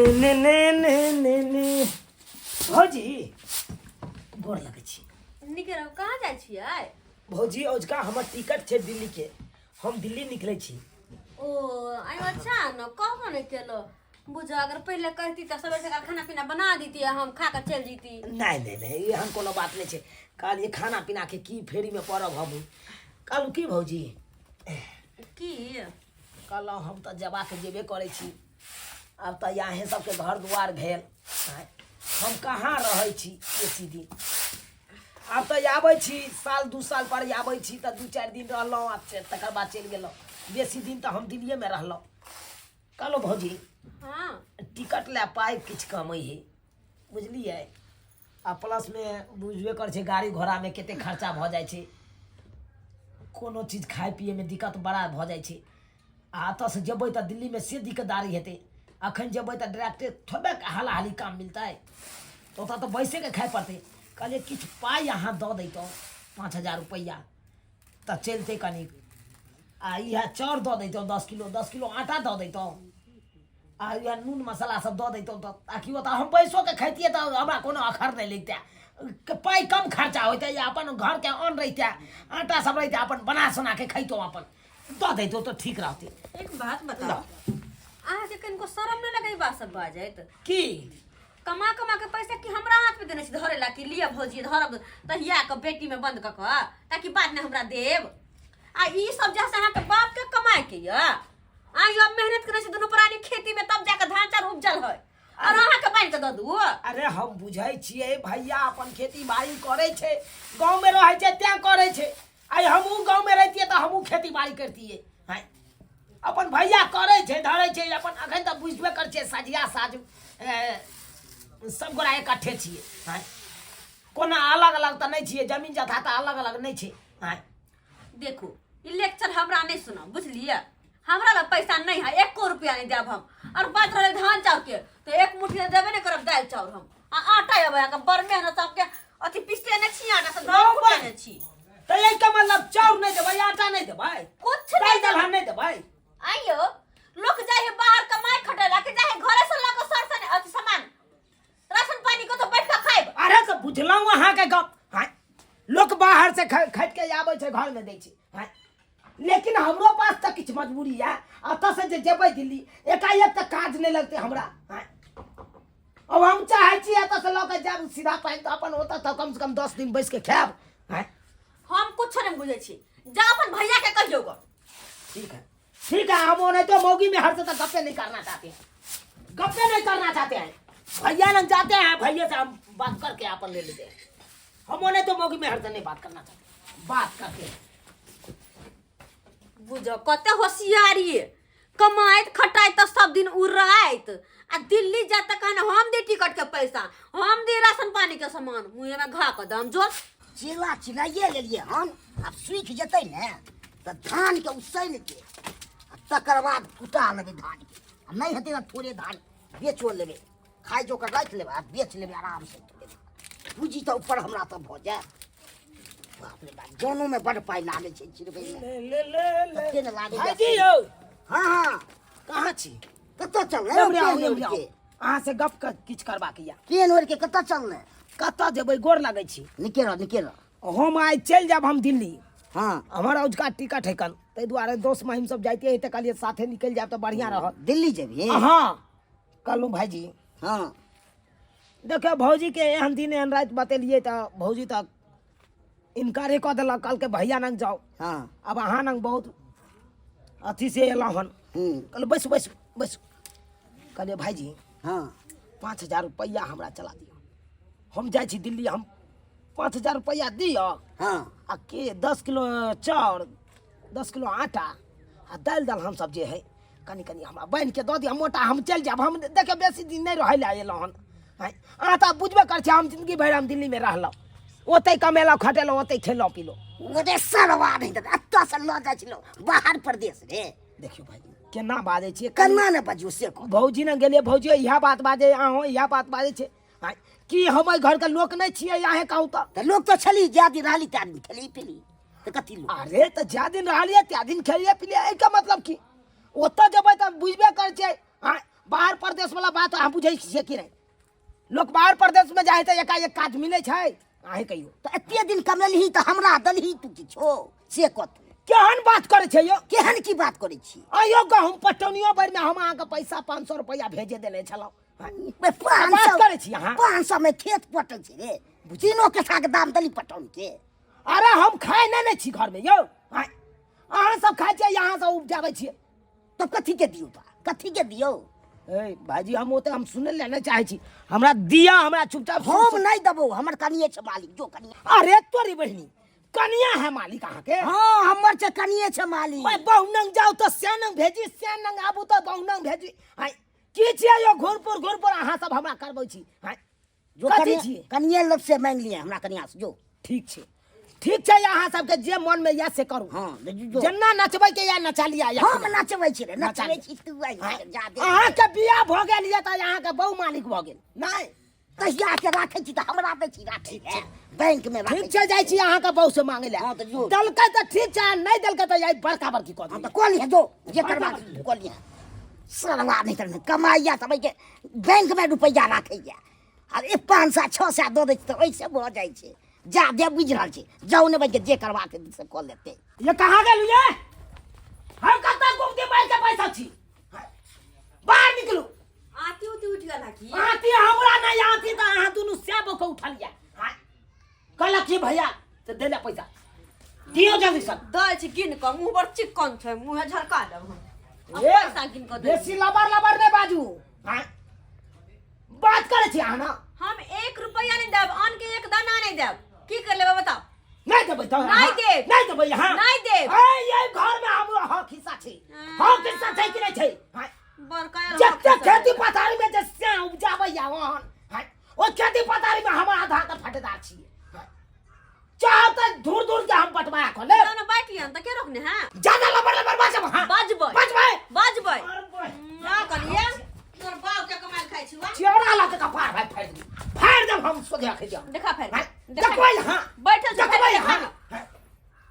ने ने ने ने ने भौजी गोर लगै छी। निकल कहाँ जाइ छियै? भौजी ओजका हमर टिकट छै दिल्ली के, हम दिल्ली निकलै छी। ओ आई अच्छा न कहबो नहीं केलो। बुझ अगर पहले कहती त सबेरे सकाल खाना पीना बना देती, हम खा कर चल जीती। नहीं नहीं नहीं एहन कोनो बात नहीं छै। काल ये खाना पीना के की फेरी में पड़ब हम। काल की भौजी की काल हम त जबा के जेबे करै छी। अब त यहाँ सबके घर दुआर भेल, हम कहाँ रहै छी बेसी दिन। अब त आबै छी साल दू साल पर आबै छी त दू चार दिन रहलहुँ, आब तकर बाद चलि गेलहुँ। बेसी दिन त हम दिल्लीए में रहलहुँ। कहलो भौजी हाँ टिकट ला पाइ किछु कमै है बुझलिए। आ प्लस में बुझबे कर छै गाड़ी घोड़ा में कते खर्चा भ जाइ छै, कोनो चीज खाए पिए में दिक्कत बड़ा भ जाइ छै। आ एतऽ से जेबै त दिल्ली में से दिक्कतदारी हेतै। अखन जेबै त डायरेक्टे थोड़े हाला हाली काम मिलतै, तो ओतऽ तऽ बैसे के खाए पड़तै। कहलिए किछु पाइ अहाँ दऽ दैतहुँ 5,000 रुपैया तऽ चलतै कनि। आ इएह चाउर दऽ दैतहुँ 10 किलो आटा दऽ दैतहुँ, आ इएह नून मसाला सब दऽ दैतहुँ तऽ ताकि ओतऽ हम बैसो के खैतिए तऽ हमरा कोनो अखर नहीं लगतै। पाइ कम खर्चा होतै, या अपन घर के अन्न रहितै, आटा सब रहितै, अपन बना सुना के खैतहुँ, अपन दऽ दैतहुँ तऽ ठीक रहतै। एक बात बताओ, अहाँ के कनको शरम नहीं लगे बात सब बाजैत? की कमा कमा के पैसा कि हमरा हाथ पे देने छी धरे ला कि लिया भौजी धरब तहिया के बेटी में बंद क के ताकि बाद में हमरा देब। आ ई सब जैसे अहाँ के बाप के कमाए के य आई अब मेहनत करे छी दोनों प्राणी खेती में, तब जाके धान चार उपजल है और अहाँ के बांध के द दू। अरे हम बुझै छियै भैया अपन खेती बाड़ी करै छै, गाँव में रहै छै तें करै छै। आई हमहूँ गाँव में रहितियै तऽ हमहूँ खेती बाड़ी करतियै। हैं अपन भैया करै छै धरै छै अपन। अखन तऽ बुझबे कर छै सजिया साजू सब गोरा इकट्ठे छियै। हैं कोना अलग अलग तऽ नहीं छियै, जमीन जथा तऽ अलग अलग नहीं छै। हैं देखो ई लेक्चर हमरा नहीं सुना बुझलिए। हमरा लग पैसा नहीं है, 1 रुपया नहीं देब हम। और बात रहे धान चाउर के तो एक मुट्ठी देबे नहीं करब दाल चाउर हम। आ आटा अबे के बड़ मेहनत सबके अथी पिसते नहीं छी, आटा से दाल कुटे नहीं छी। तो यही का मतलब चाउर नहीं देबै, आटा नहीं देबै, कुछ दाल नहीं दलहन नहीं देबै। आइयो लोग जाए है बाहर कमाई खटेला के जाए घरे से लाके सरसन अथी सामान राशन पानी को तो बैठ के खाएब। अरे तो बुझलहुँ अहाँ के गप। हैं लोग बाहर से खरीद के आबै छै घर में दै छै। हैं लेकिन हमरो पास तऽ किछु मजबूरी है। अतऽ से जे जेबै दिल्ली एकाएक तऽ काज नहीं लगतै हमरा। हैं अब हम चाहै छी एतऽ से लऽ के जाब सीधा पानि तऽ अपन ओतऽ तऽ कम से कम 10 दिन बैस के खाएब। हैं हम कुछ नहीं बुझे छी, जा अपन भैया के कहियो गो। ठीक है हम नहीं तो मौगी में हर से तो गप्पे नहीं करना चाहते हैं, गप्पे नहीं करना चाहते हैं। भैया लग जाते हैं, भैया से हम बात करके अपन ले लेते हैं। हम नहीं तो मौगी में हर से नहीं बात करना चाहते, बात करके बुझो कते होशियारी कमाइत खटाइत तो सब दिन उड़ाइत। आ दिल्ली जाता कहने हम दे टिकट के पैसा, हम दे राशन पानी के सामान, मुँह में घा के दम जो चिल्ला चिल्लाइए लेलिए हम। अब सूख जेतै ने तो धान के उसन के तकर बाद कुटा लेबै धान के। आ नहीं हेतै ना थोड़े धान बेचो लेबै, खाइ जो कर राखि लेबै आ बेच लेबै आराम से थोड़े धान। पूंजी तो ऊपर हमरा तो भ जाए। बाप रे बाप दोनों में बड़ पाई लागे छै चिरबै में। ले कते न लागे भाईजी यौ हां हां कहाँ छी? कतऽ चललै अहाँ से गप किछु करबाक या। केन ओर के कतऽ चललै? कतऽ जेबै गोर लगै छी। निकेर हम आइ चलि जाब हम दिल्ली। हां हमारा उजका टिकट है कल, ताहि दुआरे दोस्त महिम सब जाइते है तो कहलिए साथे निकल जाब तो बढ़िया रहत। दिल्ली जेबही? हाँ कहलूँ भाईजी। हां देखियो भौजी के एहन दिन एहन रात बतेलिए तो भौजी तक इनकारे कऽ देलक। कल के भैया नंग जाओ। हां अब अहाँ नंग बहुत अथी से एलहुँ हन। कहल बैसू बैसू बैसू। कहलिए भाईजी हां 5,000 रुपैया हमरा चला दियो, हम जाइ छी दिल्ली। हम 5,000 रुपैया दियो हां आ के 10 किलो चाउर 10 किलो आटा आ दाल दलहन सब जे है कनी कनी हमरा बांध के दऽ दिया मोटा। हम चल जाब, हम देखियो बेसी दिन नहीं रहे ला एलहुँ हन। अहाँ तऽ बुझबे कर छी हम जिंदगी भरि हम दिल्ली में रहलहुँ, ओतै कमेलहुँ खटेलहुँ, ओतै खेलहुँ पीलहुँ। रे सरवा नहीं तो अत्ता से ल जाइ छिलो बाहर प्रदेश रे। देखियो भाईजी केना बाजै छियै, केना ने बजियो से को। भौजी ने गेलिए भौजी इएह बात बाजे, अहाँ इएह बात बाजै छै। कि हम घर के लोक नहीं छियै यहाँ कहूँ तो लोग तो छली जा दिन रहली त्या दिन खेली पीली तो कथी लोग। अरे तो जा दिन रहलिए त्या दिन खेलिए पिलिए, एहि का मतलब की ओतऽ जेबै तऽ बुझबे कर छै। बाहर प्रदेश वाला बात हम बुझे छिए कि नहीं लोग बाहर प्रदेश में जाए तो एकाएक काज मिले छै आहे कहियो तो एते दिन कमेलही तो हमरा दलही तू किछो से कत केहन बात करे छै यो केहन की बात करै छी आयो गहूम पटौनियो भर में हम अहाँ के पैसा 500 रुपया भेजे देने छलौ बात करे छी अहाँ 500 में खेत पटल छी रे तीनों के साथ दाम दली पटौन के अरे हम खाए नहीं छी घर में यो अहाँ सब खाए छियै यहाँ से उपजाबै छियै तो कथी के दियो बा कथी के दियो ए भाईजी हम ओते हम सुने ले नहीं चाहे छी हमरा दिया हमरा चुपचाप हम नहीं दबो हमर कनिए छ मालिक जो कनिया अरे तोरी बहिनी कनिया है मालिक अहाँ के हां हमर छ कनिए छ मालिक ओए बहुनंग जाओ तो सेनंग भेजी सेनंग आबू तो बहुनंग भेजी हाय की छियै यो घुरपुर अहाँ सब हमरा करबै छी हाय जो कथी छियै कनिए लोग से मांग लिए हमरा कनिया से जो ठीक छै अहाँ सबके जे मन में या से करू हां जन्ना नचबै के या नचा लिया या हम नचबै छी रे नचबै छी तू आई जा दे अहाँ के बियाह भ गेल ये त अहाँ के बहु मालिक भ गेल नहीं तहिया के राखै छी त हमरा दे छी राखै बैंक में राखै ठीक छै जाइ छी अहाँ के बहु से मांगे ले हां त जो दलकै त ठीक छै नहीं दलकै त यही बड़का बड़की कह हां त कॉल है जो जे करबा कॉल है सरवा नहीं करने कमाइया सब के बैंक में रुपया राखै या और 500 600 दो दे त ओइसे भ जाइ छै जा दे बुझ रहल छी जाऊ ने भाई जे करवा के से कॉल लेते ये कहाँ गेलू ये हम कत्ता घूमते बैठ के पैसा छी बाहर निकलू आती उठ गेल की आती हमरा नहीं आती त अहाँ दुनु सेब को उठा लिया कहला की भैया तो दे ले पैसा दियो जल्दी से दय छी गिन क मुंह पर चिकन छै मुंह झरका देब हम ए, पैसा गिन क दे बेसी लबर ने बाजू बात करे छी अहाँ ना हम 1 रुपया नहीं देब अन्न के एक दाना नहीं देब की कर लेबे बताओ नहीं देबै तो नहीं देब। नहीं देबै यहाँ नहीं देब। ए ये घर में हम हक हिस्सा छै हक हिस्सा छै कि नहीं छै बड़का जते खेती पथारी में जे से उपजाबै या वहन ओ खेती पथारी में हम आधा के फटेदार छियै चाहत दूर के हम बटवा क ले ना बैठ लियन त के रोकने हैं ज्यादा लबर बाजब हां बाजबै अरे ना करिए तोर बाप के कमाल खाइ छी वा चेहरा ला के कपार भाई फाड़ दम हम सोझा खे जाओ देखा फेर देखबै हां बैठल छी देखबै हां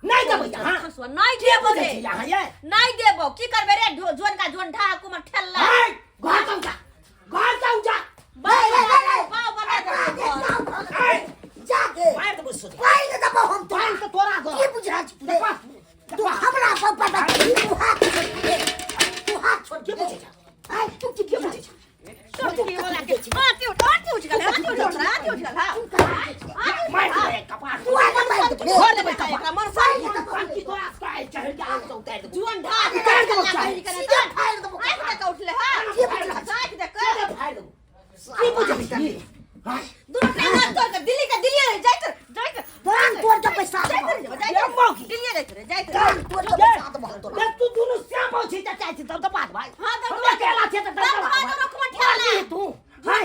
नहीं देबै हां हंसुआ नहीं देबो रे यहाँ ये नहीं देबो की करबे रे जोन का जोन ढा कुमर ठेल्ला घर का उजा बाप बना दे जाके मार दे बुझ सोझा कोई न दबो हम तो तो तोरा घर की बुझ रहल छी तू हमरा सब पता तू हाथ छोड़ के बुझे जा आई तू की बुझे जा छोटी वाला के आती उठ गल हां मार दे कपार तू आ मार दे छोड़ दे बेटा एकरा मन फाड़ की तो आस्का चढ़ के आग तो उतार दे जोन ढा उतार दे बच्चा सीधे फाड़ दबो आई के उठले हां ये बुझ जाके देख फाड़ दो की बुझे दूर के हाथ तोड़ के दिल्ली जाइत दान तोड़ के पैसा दान तोड़ के पैसा दबो तो ये तू दोनों श्याम हो छी चाचा छी तब तो बात भाई हां हम अकेला छे तो तू हाय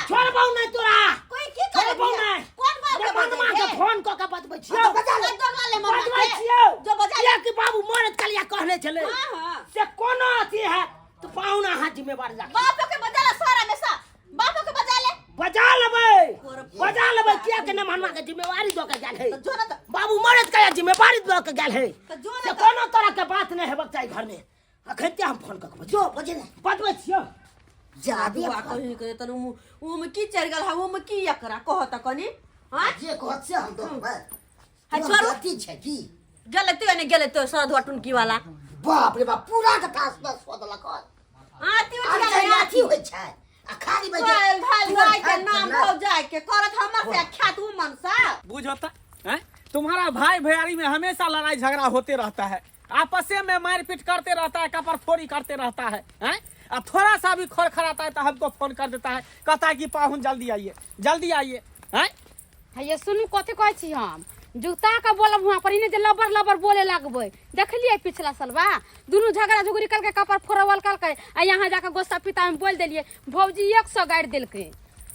छोड़ बाऊ नहीं तोरा कोई की छोड़ करे बाऊ नहीं कौन बाप के बंद मार के फोन क के बतबै छियो बजा ले ले बतबै छियो जो बजा ये कि बाबू मरत कलिया कहने चले हां से कोनो अथी है तो पाहुना हाथ जिम्मेवार जा बाप के बजाला सारा में सा बाप के बजा ले बजा लेबै किया के न मनवा के जिम्मेवारी दो के गेल है जो ना बाबू मरत के जिम्मेवारी दो के गेल है तो जो से ना कोनो तरह के बात नहीं हेबक चाहिए घर में अखते हम फोन क के जो बजे ले बतबै छियो जादे दुआ कहि के तनु उ में की चढ़ गल है उ में की एकरा कहत कनी हां जे कहत से हम तो हाय छोड़ अथी छै की गेले तो ने गेले तो सरधुआ टुनकी वाला बाप रे बाप पूरा के तास बस सोदलक आती उठ अरे गेले अथी होय छै आ खाली बजे काल भाल गाय के नाम हो जाए के करत हमर से ख्यात उ मन सा बुझता है तुम्हारा भाई भैयारी में हमेशा लड़ाई झगड़ा होते रहता है आपस में मारपीट करते रहता है कपर फोड़ी करते रहता है हैं अब थोड़ा सा भी खोल खराता है तो हमको फोन कर देता है कहता है कि पाहुन जल्दी आइए हैं ये सुनू कथी कहै छी हम जूता के बोलब वहां पर इने जे लबर लबर बोले लगबै देखलिए पिछला सालवा दोनों झगड़ा झुगड़ी करके कपर फोड़वल करके आ यहाँ जाकर गोस्ता पिता में बोल देलिए भौजी 100 गाड़ देलके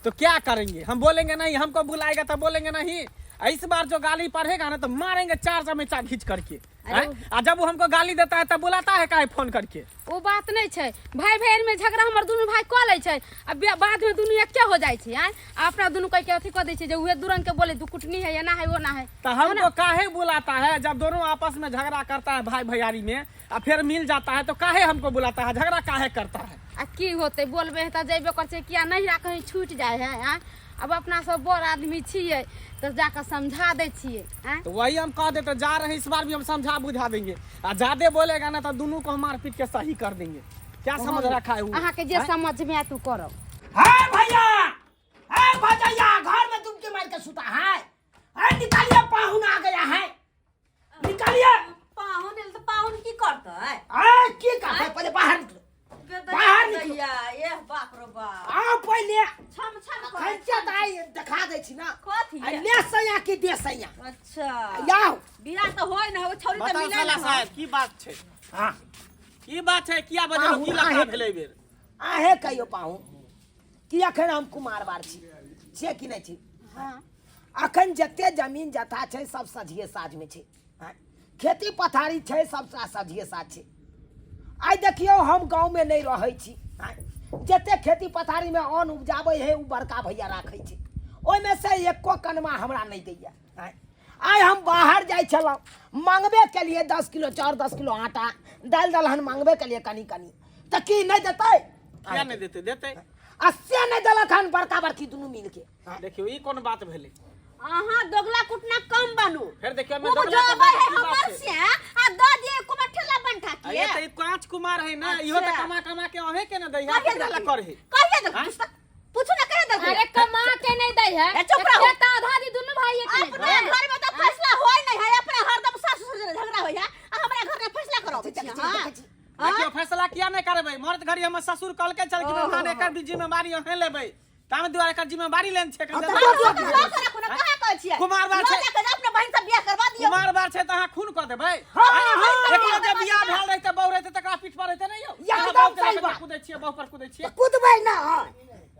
तो क्या करेंगे हम बोलेंगे नहीं हमको बुलाएगा तो बोलेंगे नहीं इस बार जो गाली पढ़ेगा ना तो मारेंगे 4 चमेचा खींच करके और जब वो हमको गाली देता है तब बुलाता है काहे फोन करके वो बात नहीं छै भाई बहन में झगड़ा हमर दोनों भाई क लै छै अब बाद में दोनों एके हो जाइ छै अपना दोनों कह के अथी क दै छै जे उहे दुरंग के बोले दू कुटनी है या ना है वो ना है तो हमको काहे बुलाता है जब दोनों आपस में झगड़ा करता है भाई भैयारी में और फिर मिल जाता है तो काहे हमको बुलाता है झगड़ा काहे करता है आ की होते बोलबे त जेबे कर छै किया नहीं रा कहीं छूट जाए है आ? अब अपना सब बड़ आदमी छिए तो जाकर समझा दे छिए आ? तो वही हम कह देते जा रहे हैं, इस बार भी हम समझा बुझा देंगे। और ज्यादा बोलेगा ना तो दोनों को मार पीट के सही कर देंगे। क्या समझ रखा है वो? अहाँ के जे समझ में आ तू करो। है भैया, है भैया, घर में तुम के मार के सुता है? निकालिए, पाहुन आ गया है, निकालिए। पाहुन तो पाहुन की करता है? की करता है? पहले बाहर निकलो, बाहर निकलो। ये बाप रे बाप। आओ पहले छम छम खर्चा दाई दिखा दे छी ना। कथी है? ले सैया की दे सैया। अच्छा याओ बियाह तो होय न हो, छौरी तो बताओ मिले साला ना। साहब की बात छै? हां की बात छै? किया बजलो? की लखा भेलै बेर? आहे कहियो पाहुन कि अखन हम कुमार बार छी, छे कि नहीं छी? हां अखन जते जमीन जथा छै सब सजिए साज में छै। खेती पथारी छै सब सजिए साज छै। आई देखियो हम गांव में नहीं रहै छी, जते खेती पथारी में अन्न उपजाबै है उ बड़का भैया राखै छै, ओइ में से एको कनमा हमरा नहीं दैया। आई हम बाहर जाय छलौ, मांगबे के लिए 10 किलो चाउर, 10 किलो आटा, दाल दलहन मांगबे के लिए कनी कनी, त की नहीं देतै? क्या नहीं देते? देते। अस्से नहीं देलक हन बड़का बड़की दुनू मिल के। देखियो ई कोन बात भेलै? अहाँ दोगला कुटना कम बनू। फिर देखियो मैं वो दोगला जो कुमार है की बात हमर छै। से आ द दिए कुमार ठेला बनठा के। ये तो ई कांच कुमार है ना, इहो तो अच्छा। कमा कमा के अहे के ना दैया के ला कर है। कहिए दे हाँ? पूछो ना कहिए दे। अरे कमा के नहीं दे है, ए, चुप रहो। खेत आधा दी दोनों भाई एक अपने घर में तो फैसला होय नहीं है, अपने हरदम सासु ससुर से झगड़ा होय है, आ हमरा घर में फैसला करो छी। हां देखियो फैसला किया नहीं करबै? मर्द घड़ी हम ससुर कल के चल के मेहमान एकर भी जिम्मेवारी अहे लेबै। तामे दुआरे एकर जिम्मेवारी लेन छै। कुमार बार छै, अपने बहन से बियाह करवा दियो। कुमार बार छै त अहाँ खून क देबै? एकरो जे बियाह भेल रहते बहु रहते तकरा पीठ पर रहते नहीं हो? एकदम सही बात। कूदै छियै, बहु पर कूदै छियै। कूदबै ना,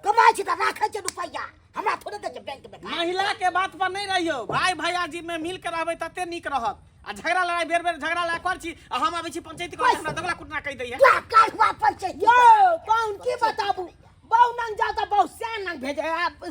कमाई छी त राखै छै रुपैया, हमरा थोड़े दे छै बैंक में। महिला के बात पर नहीं रहियो, भाई भैया जी में मिल के रहबै तते नीक रहत। आ झगड़ा लड़ाई बेर बेर झगड़ा लड़ाई कर छी, आ हम आबै छी पंचायती कर हमरा दगला कुटना कहि दै है। क्या काट वापस छै यो पाहुन की बताबू, बहु नंग जाओ तो बहु श्यान नंग भेजे,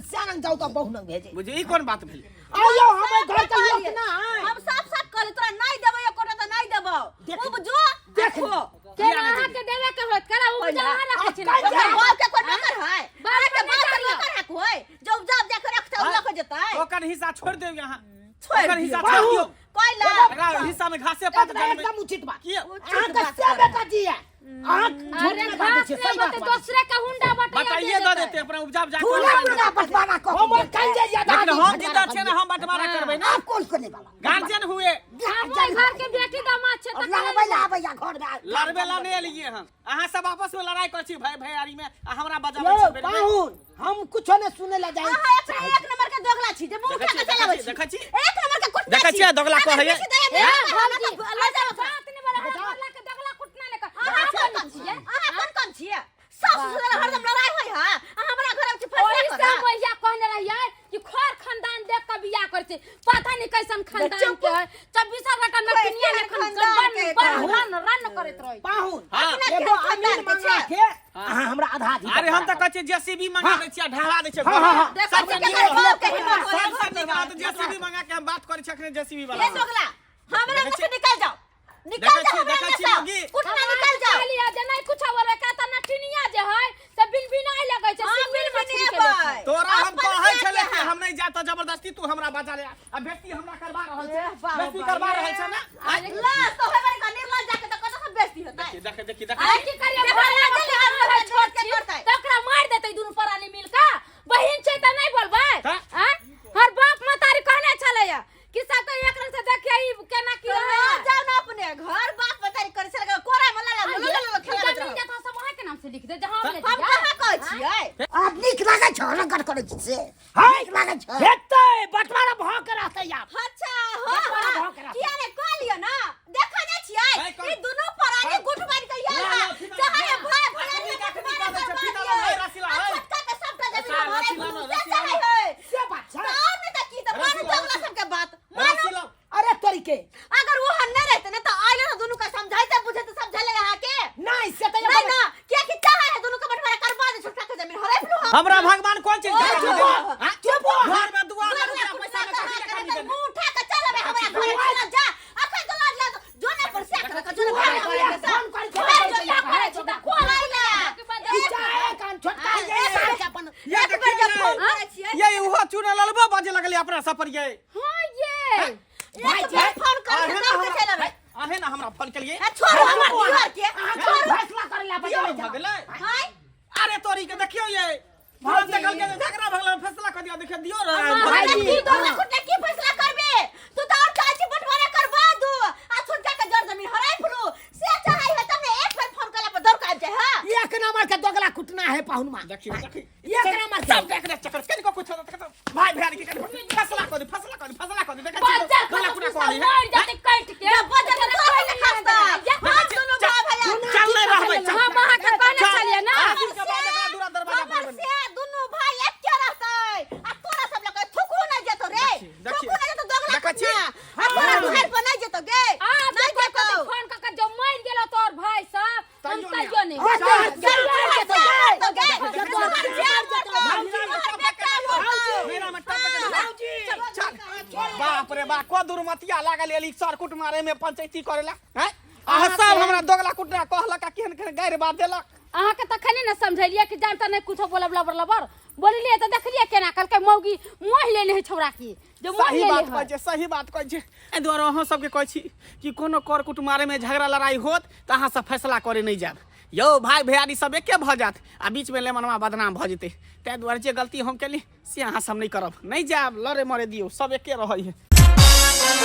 श्यान जाओ तो बहु नंग भेजे। बुझे ई कोन बात भेल? आयो हमें घर के लोग ना हम साफ साफ कहले तोरा नहीं देबो, एको तो नहीं देबो। देख- वो जो देखो के अहाँ के देवे के होत करा उ जहाँ रखै छी ना। बाप के कोई नौकर है? बाप बाप के के बाप नौकर नौकर है कोई जो जब जाके रखते हो लख जतै। ओकर हिस्सा छोड़ दियो यहाँ, छोड़ ओकर दियो। हिस्सा छोड़ दियो। कोई ला एकरा हिस्सा में घासे पात जन्मे। एकदम उचित बात। किया? अहाँ का से बेटा जी है, अहाँ झूठ अरे में बात घास छै, ने सही बते बात। दूसरे का हुंडा बताइए दे देते अपना उपजाब जाके। पूरा पूरा बंटवारा को हम कल जे ज्यादा लेकिन हम जिंदा छै ना, हम बंटवारा करबै ना। आप कौन करने वाला? गार्जियन हुए, हमर घर के बेटी दामाद छै और त लड़बै ला आबैया घर में। लड़बे ला नहीं एलिए हम। अहाँ सब आपस में लड़ाई कर छी भाई भैयारी में, आ हमरा बजाबै यो छी बेर बेर। पाहुन हम कुछो ने सुने ला जाए। अहाँ अपने एक नंबर के दोगला छी जे मुंह देखै के छी, चलाबै छी। देखै छी। एक नंबर के कुटना देखै छियै दोगला कहै है। अल्लाह जा बात नहीं बोला बोला के दगला कुटना लेकर अहाँ कौन छियै? अहाँ कौन छियै? सास ससुर हरदम लड़ाई होय है, आ हमरा घर में फैसला ओही करा। से मैया कहने रहिए कि खोर खानदान देख के बियाह कर छै, पता नहीं कैसन खानदान के है। 24 घंटा नटनिया लेखन रन करत रही। पाहुन हाँ। एगो अमीर मंगा के अहाँ हमरा आधा दी। अरे हम तो कहै छी जेसीबी मंगा दै छियै, ढहला दै छियै। हाँ, हाँ, हाँ। देखो सबसे के नीक बाप के हिम्मत सबसे होय नीक बात जेसीबी मंगा के हम बात करै छी अखने जेसीबी वाला। ये दोगला हमरा मुंह से निकल जाओ, निकल देखै जाओ छी, हमरा देखै मुंह छी से। मौगी। कुटना निकल जाओ। लिया जे नहीं कुछ बोले का त नटनिया जे है से बिन बिनाई लगे छै, हाँ, सिंगिल बिन मछली के बिनाई लेखन। तोरा हम अपन कहै से छले क्या कि हम नहीं जाता जबरदस्ती तू हमरा बजा ले। अब बेटी हमरा करबा रहल छै, बाप बेटी रे। करबा रहल छै ना। ला तो है बड़ी का निर्लज जाके तो कत से बेइज्जती होता है। देखै देखि आ देखै की करिए देखो, भैया देखो, के देखो, घर छोट के छी करतै। त ओकरा मार देतै दुनु परानी मिल के। बहिन छै त नहीं बोलबै? हाँ। हैं? हर बाप मतारी कहने छलैया कि सब तो एक रंग से देखिए ई केना की तो है। हाँ, जाओ ना अपने घर बाप बताई करे से लगा कोरा में ला ला खेला जमीन जथा सब वहाँ के नाम से लिख दे जहाँ हम ले हम कहां कहै छियै? आप नीक लागै छ रगड़ करै छी से? हाय नीक लागै छ? हेतै बंटवारा भ के रहतै यार। अच्छा बड़ा हो भौंक रहा। किया ने कह लियो ना, देखा नै छियै है, कौन? ई दुनु परानी गुट मार के यार ला, है ला, फिर चाहे ला, भाई ला, भैया फिर के ला, गुट फिर मार ला, के फिर ला, मार है, रसीला, है। छोटका के सबका जमीन अच्छा, हमारे रसीला, गुरु रसीला, से चले है से बात छै। और ने त की त मानू रसीला, दोगला सबके बात मानू। रसीला। अरे तरीके अगर वो हन्ने रहते ना तो आइले ना दुनु का समझाइते बुझे तो समझले यहाँ के नहीं से तो नहीं ना क्या कि चाहे है दुनु का बंटवारा करवा दे छोटका के जमीन हरे फ्लू हमरा भगवान कौन चीज ओए, दे चुप दे? हो, हाँ? चुप हो। घर में दुआ में दोगला रुपया पैसा में कथी ले कमी देने? मुंह उठा के चल बे हमरा घर चला जा अखन तो लाज जो ना पर से कर जो ना फोन कर के भाग बताइए। खोला चलिए अपना सफर ये हाँ ये एक बेर फोन कर के कह के चल रे आहे ना हमरा फोन के लिए छोड़ हमर दीवार के फैसला करे ला दियो बता भगले हाय अरे तोरी के देखियो ये हम देखल के झगड़ा भगला फैसला कर दिया देखियो दियो रे भाई की दोगला कुटने की फैसला करबे तू तो और चाची बंटवारा करवा दू आ छुटका के जड़ जमीन हराई फुलू से चाहे है तने एक बेर फोन करला पर दौड़ के आ जाए हां एक नंबर के दोगला कुटना है पाहुन मां देखियो देखियो एक नंबर सब देख रे चक्कर किनको कुछ भाई भैयारी के फैसला कर दे देख बाजार गला कुटा को मार जाते कट के बजट में कोई नहीं खाता हां सुनो भाई भैया चल नहीं रहबै हम वहां के कहने चलिए ना आदमी के बाद एकरा दूरा दरवाजा पर बंद से दुनु भाई एक के रहतै आ तोरा सब लगे थुकू न जेतो रे थुकू न जेतो दोगला कुटना आ तोरा घर पर नहीं जेतो गे नहीं जेतो फोन का जो मार गेलो तोर भाई सब हम तइयो नहीं मेरा में बाप रे बाप को दुर्मतिया लागल एली सरकुट मारे में पंचायती करेला हैं आ सब हमरा दोगला कुटना कहला का केहन केहन गैर बात देलक अहाँ के तखने न समझलिए कि जानता नहीं कुछ बोलब लबर लबर बोलिए तो देखलिए केना कल के मौगी मोह लेने है छौरा की जो मोह सही ले बात कहै छै सही बात कहै छै ए दुआरे अहाँ सबके कहै छी कि कोनो कर कुटमारे में झगड़ा लड़ाई होत त अहाँ सब फैसला करे नहीं जाब यौ भाई भैयारी सब एके भ जात आ बीच में लेमनवा बदनाम भ जेते तै दुआरे जे गलती हम केली से अहाँ सब नहीं करब नहीं जाब लड़े मरे दियो सब एके रहै है